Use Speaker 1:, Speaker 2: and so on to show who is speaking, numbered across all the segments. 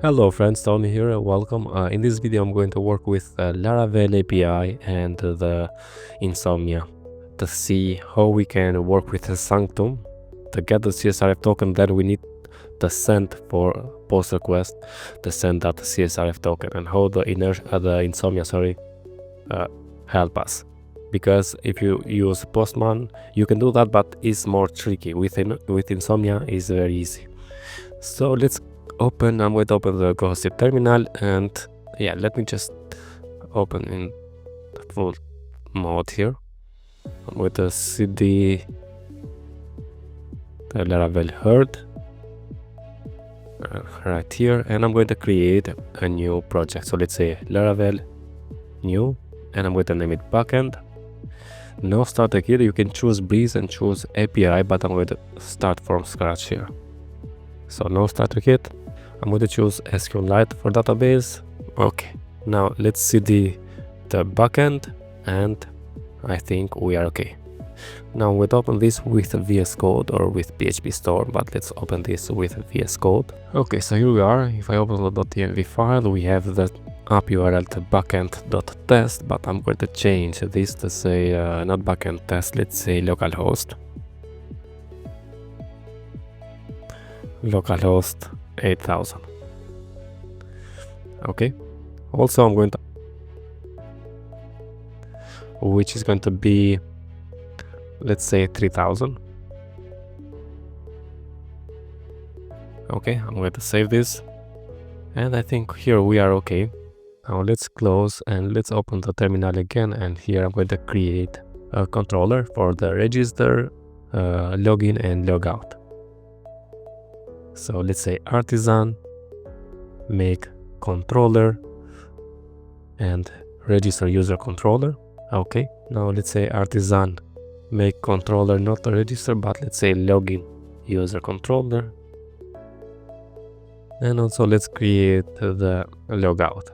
Speaker 1: Hello friends, Tony here, welcome. In this video I'm going to work with Laravel API and the Insomnia to see how we can work with the Sanctum to get the CSRF token. Then we need the send for post request, the send that CSRF token, and how the Insomnia help us. Because if you use Postman you can do that, but it's more tricky. With Insomnia is very easy. So let's I'm going to open the Gossip terminal, and yeah, let me just open in the full mode here. I'm going to cd the Laravel herd right here, and I'm going to create a new project. So let's say Laravel new, and I'm going to name it backend. No starter kit. You can choose Breeze and choose API, but I'm going to start from scratch here. So no starter kit. I'm going to choose SQLite for database. Okay, now let's see the backend, and I think we are okay. Now we'll open this with VS Code or with PHP Store, but let's open this with VS Code. Okay, so here we are. If I open the .env file, we have the app URL to backend.test, but I'm going to change this to say not backend test, let's say localhost 8000. Okay, also I'm going to, which is going to be, let's say 3000. Okay, I'm going to save this, and I think here we are okay. Now let's close and let's open the terminal again, and here I'm going to create a controller for the register, login and logout. So let's say artisan make controller and register user controller. Okay, now let's say artisan make controller, not a register, but let's say login user controller. And also let's create the logout.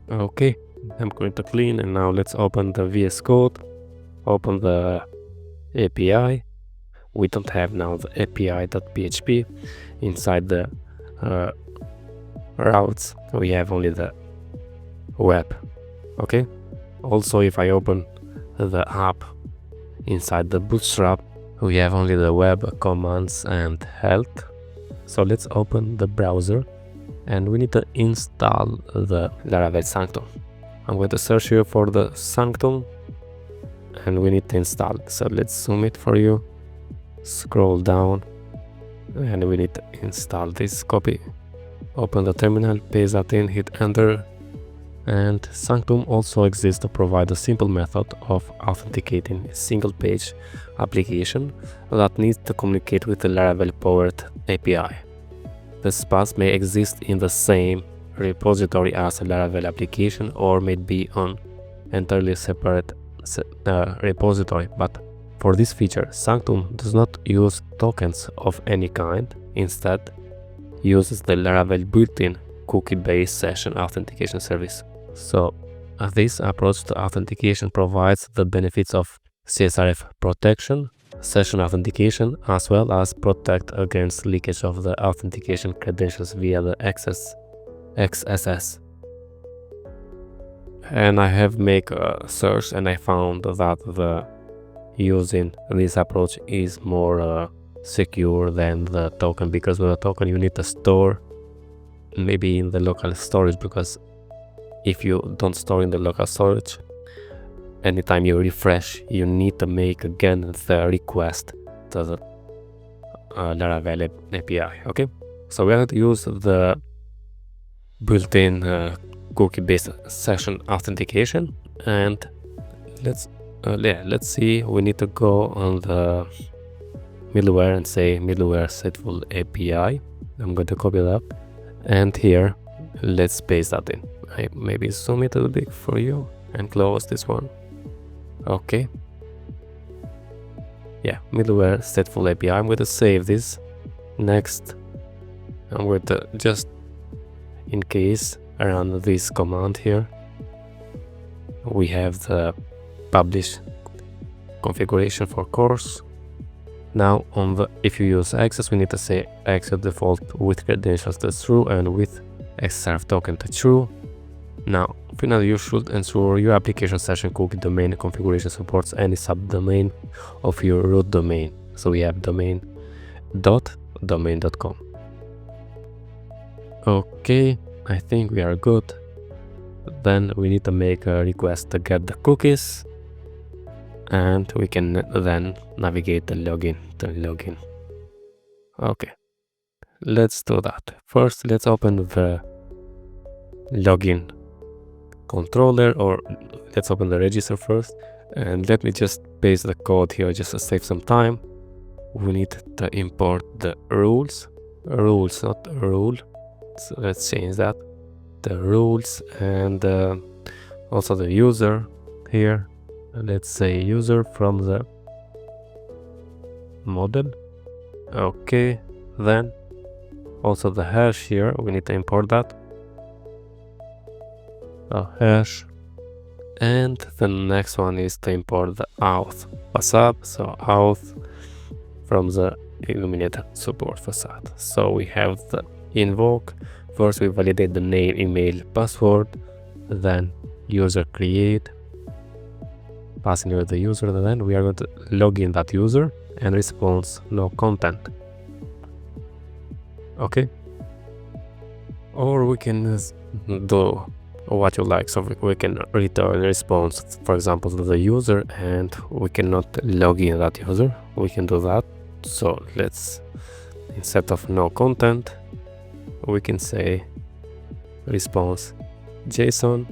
Speaker 1: Okay, I'm going to clean, and now let's open the VS Code, open the API. We don't have now the API.php inside the routes. We have only the web. Okay, also if I open the app inside the Bootstrap, we have only the web commands and health. So let's open the browser, and we need to install the Laravel Sanctum. I'm going to search here for the Sanctum, and we need to install. So let's zoom it for you. Scroll down, and we need to install this. Copy, open the terminal, paste that in, hit enter. And Sanctum also exists to provide a simple method of authenticating a single page application that needs to communicate with the Laravel powered API. This path may exist in the same repository as a Laravel application, or may be on entirely separate repository, but for this feature, Sanctum does not use tokens of any kind. Instead, uses the Laravel built-in cookie-based session authentication service. So, this approach to authentication provides the benefits of CSRF protection, session authentication, as well as protect against leakage of the authentication credentials via the XSS. And I have made a search, and I found that the using this approach is more secure than the token, because with a token you need to store maybe in the local storage, because if you don't store in the local storage, anytime you refresh you need to make again the request to the Laravel API. Okay, so we are going to use the built-in cookie-based session authentication, and let's see. We need to go on the middleware and say middleware stateful API. I'm going to copy that, and here let's paste that in. I maybe zoom it a little bit for you and close this one. Okay, yeah, middleware stateful API. I'm going to save this. Next, I'm going to just in case run this command here. We have the publish configuration for course, Now if you use access, we need to say access default with credentials to true and with xref token to true. Now finally, you should ensure your application session cookie domain configuration supports any subdomain of your root domain. So we have domain.com. Okay, I think we are good. Then we need to make a request to get the cookies, and we can then navigate the login to login. Okay, let's do that. First, let's open the login controller, or let's open the register first, and let me just paste the code here just to save some time. We need to import the rules, not rule, so let's change that, the rules, and also the user here. Let's say user from the model. Okay, then also the hash here, we need to import that, a hash. And the next one is to import the auth facade, so auth from the illuminated support facade. So we have the invoke. First we validate the name, email, password, then user create, passing here the user, then we are going to log in that user and response no content. Okay, or we can do what you like, so we can return response, for example, to the user, and we cannot log in that user. We can do that. So let's, instead of no content, we can say response JSON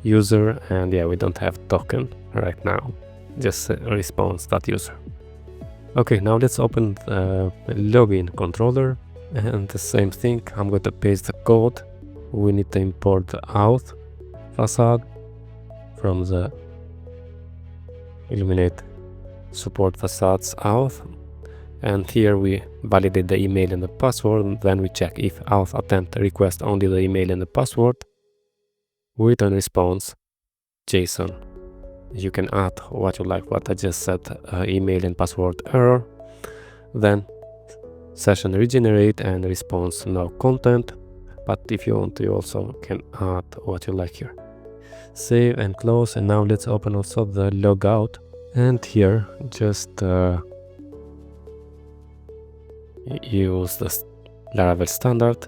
Speaker 1: user, and yeah, we don't have token right now, just response that user. Okay, now let's open the login controller, and the same thing, I'm going to paste the code. We need to import the auth facade from the illuminate support facades auth, and here we validate the email and the password, and then we check if auth attempt request only the email and the password. We return response JSON. You can add what you like, what I just said, email and password error, then session regenerate and response no content. But if you want, you also can add what you like here. Save and close, and now let's open also the logout, and here just use the Laravel standard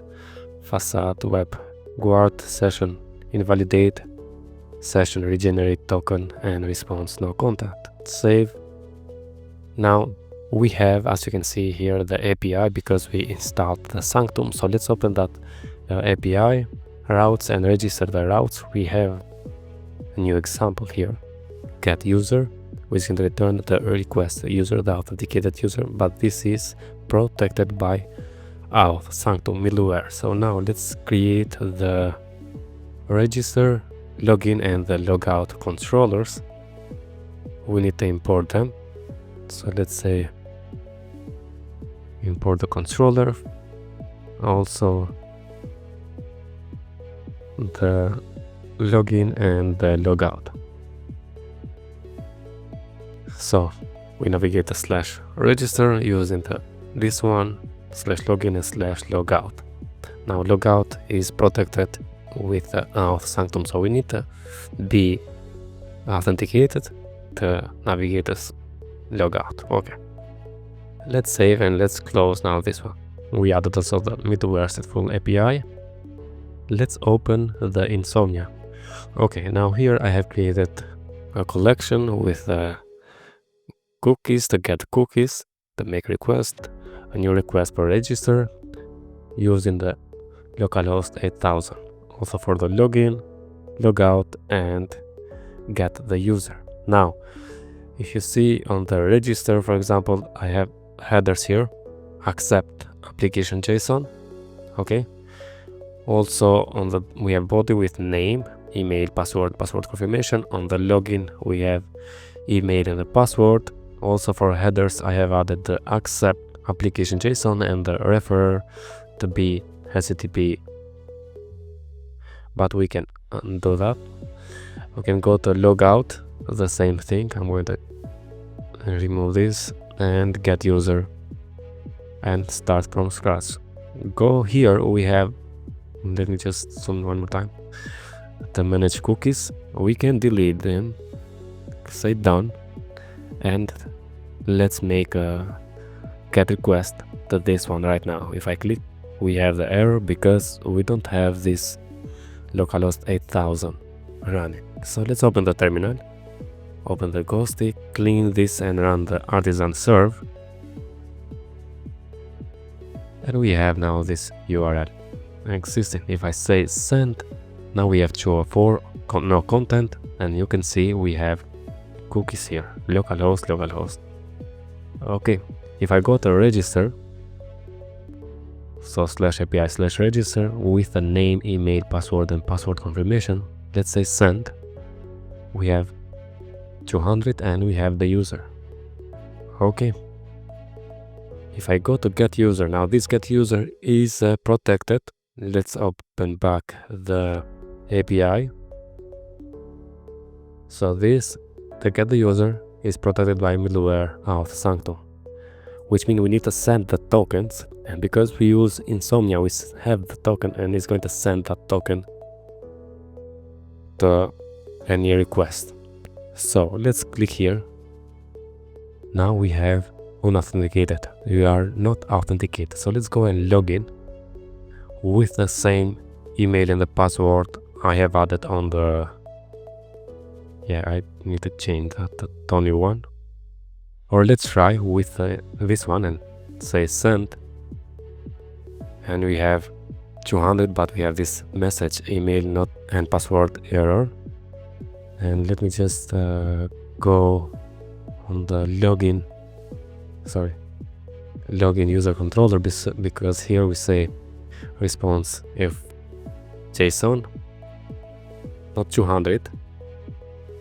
Speaker 1: facade web guard session invalidate session regenerate token and response no content. Save. Now we have, as you can see here, the API because we installed the Sanctum. So let's open that API routes and register the routes. We have a new example here, get user, which can return the request user, the authenticated user, but this is protected by auth Sanctum middleware. So now let's create the register, login, and the logout controllers. We need to import them. So let's say import the controller, also the login and the logout. So we navigate the /register using this one /login and /logout. Now logout is protected with auth Sanctum, so we need to be authenticated to navigate this logout. Okay, let's save and let's close now this one. We added also the middleware stateful API. Let's open the Insomnia. Okay, now here I have created a collection with cookies to get cookies, to make request, a new request per register using the localhost 8000. Also for the login, logout, and get the user. Now, if you see on the register, for example, I have headers here, accept application JSON. Okay. Also on the we have body with name, email, password confirmation. On the login we have email and the password. Also for headers I have added the accept application JSON and the referer to be HTTP. But we can undo that. We can go to logout, the same thing. I'm going to remove this and get user and start from scratch. Go here, we have, let me just zoom one more time, the manage cookies. We can delete them, say done, and let's make a get request to this one right now. If I click, we have the error because we don't have this localhost 8000 running. So let's open the terminal, open the ghosty, clean this and run the artisan serve, and we have now this URL existing. If I say send, now we have 204 no content, and you can see we have cookies here, localhost. Okay, if I go to register, so /API/register with the name, email, password and password confirmation, let's say send, we have 200 and we have the user. Okay, if I go to get user, now this get user is protected. Let's open back the API. So this, the get the user, is protected by middleware Laravel Sanctum, which means we need to send the tokens, and because we use Insomnia, we have the token and it's going to send that token to any request. So let's click here. Now we have unauthenticated. We are not authenticated. So let's go and log in with the same email and the password I have added on the, I need to change that to only one. Or let's try with this one and say send, and we have 200, but we have this message, email not and password error. And let me just go on the login user controller, because here we say response if JSON, not 200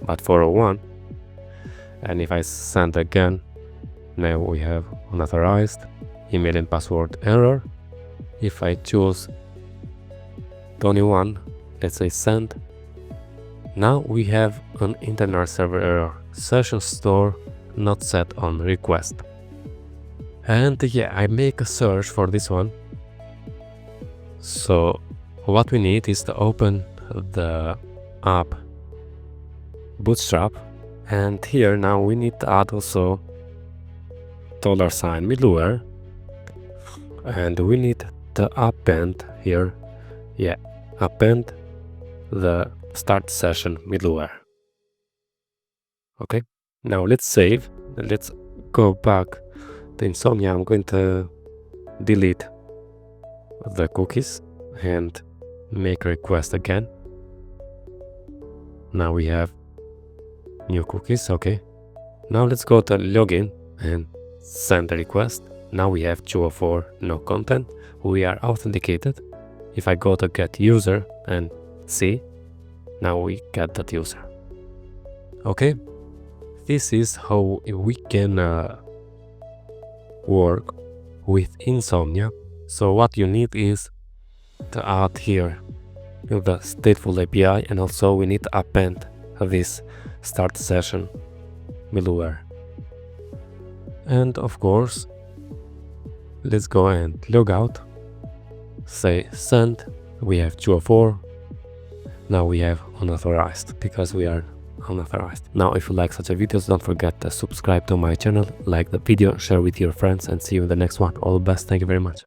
Speaker 1: but 401. And if I send again, now we have unauthorized, email and password error. If I choose 21, let's say send, now we have an internet server error, session store not set on request. And I make a search for this one. So what we need is to open the app Bootstrap, and here now we need to add also $sign middleware, and we need to append here, append the start session middleware. Okay, now let's save. Let's go back to Insomnia. I'm going to delete the cookies and make a request again. Now we have new cookies. Okay, now let's go to login and send the request. Now we have 204 no content. We are authenticated. If I go to get user and see, now we get that user. Okay, this is how we can work with Insomnia. So what you need is to add here the stateful API, and also we need to append this start session middleware. And of course, let's go and log out, say send, we have 204. Now we have unauthorized because we are unauthorized. Now if you like such a videos, don't forget to subscribe to my channel, like the video, share with your friends, and see you in the next one. All the best, thank you very much.